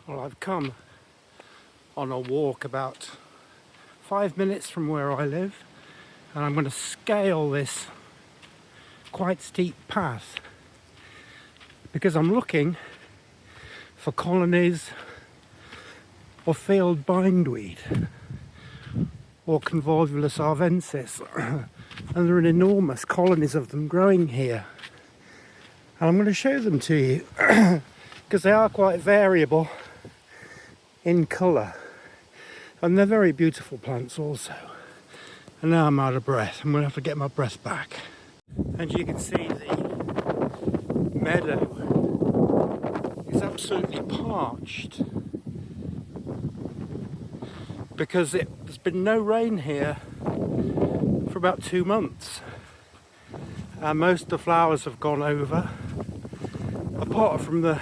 Well, I've come on a walk about 5 minutes from where I live, and I'm going to scale this quite steep path because I'm looking for colonies of field bindweed or Convolvulus arvensis, and there are enormous colonies of them growing here, and I'm going to show them to you because they are quite variable in colour, and they're very beautiful plants also. And now I'm out of breath. I'm going to have to get my breath back. And you can see the meadow is absolutely parched because there's been no rain here for about 2 months, and most of the flowers have gone over apart from the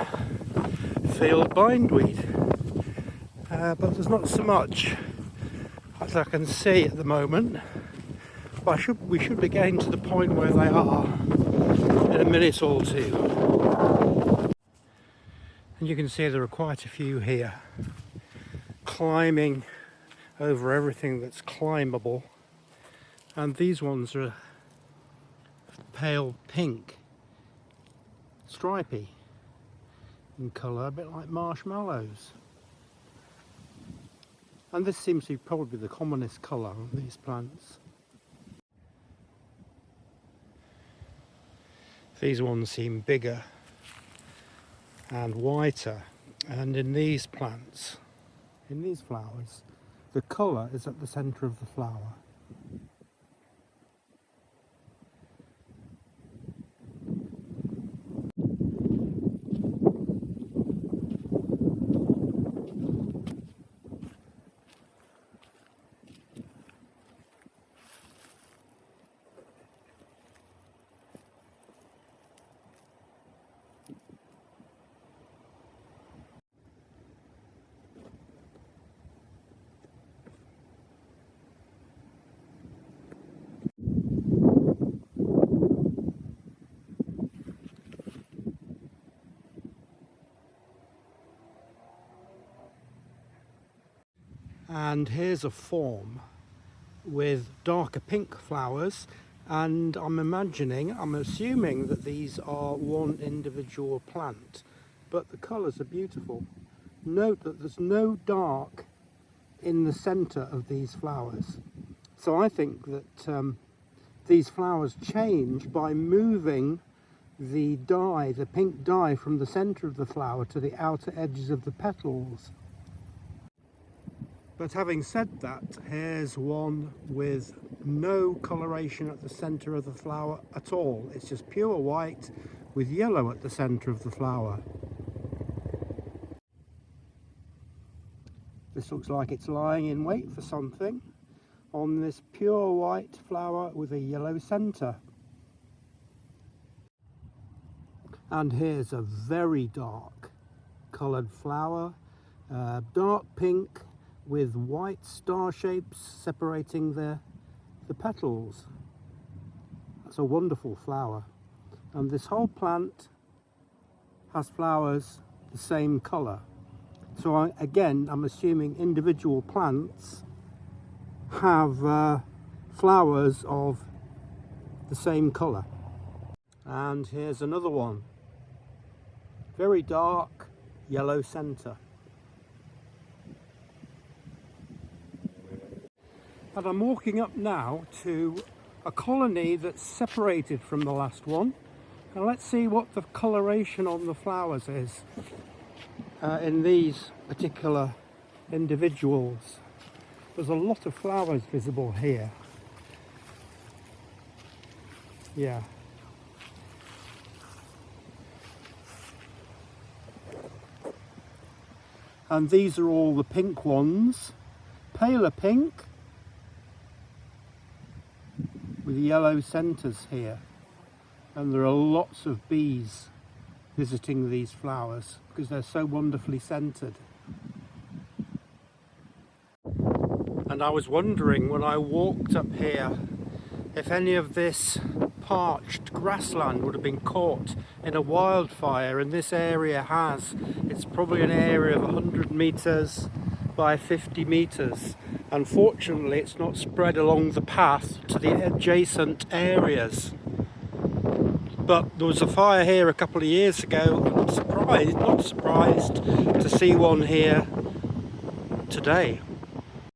field bindweed. But there's not so much as I can see at the moment. But we should be getting to the point where they are in a minute or two. And you can see there are quite a few here, climbing over everything that's climbable. And these ones are pale pink, stripy in colour, a bit like marshmallows. And this seems to be probably the commonest colour of these plants. These ones seem bigger and whiter, and in these plants, in these flowers, the colour is at the centre of the flower. And here's a form with darker pink flowers, and I'm assuming that these are one individual plant, but the colours are beautiful. Note that there's no dark in the centre of these flowers. So I think that these flowers change by moving the dye, the pink dye, from the centre of the flower to the outer edges of the petals. But having said that, here's one with no coloration at the centre of the flower at all. It's just pure white with yellow at the centre of the flower. This looks like it's lying in wait for something on this pure white flower with a yellow centre. And here's a very dark coloured flower, dark pink with white star shapes separating the petals. That's a wonderful flower. And this whole plant has flowers the same colour. So I'm assuming individual plants have flowers of the same colour. And here's another one. Very dark yellow centre. And I'm walking up now to a colony that's separated from the last one. And let's see what the coloration on the flowers is in these particular individuals. There's a lot of flowers visible here. Yeah. And these are all the pink ones, paler pink with yellow centres here. And there are lots of bees visiting these flowers because they're so wonderfully scented. And I was wondering when I walked up here if any of this parched grassland would have been caught in a wildfire, and this area has. It's probably an area of 100 meters by 50 meters. Unfortunately, it's not spread along the path to the adjacent areas. But there was a fire here a couple of years ago. I'm not surprised to see one here today.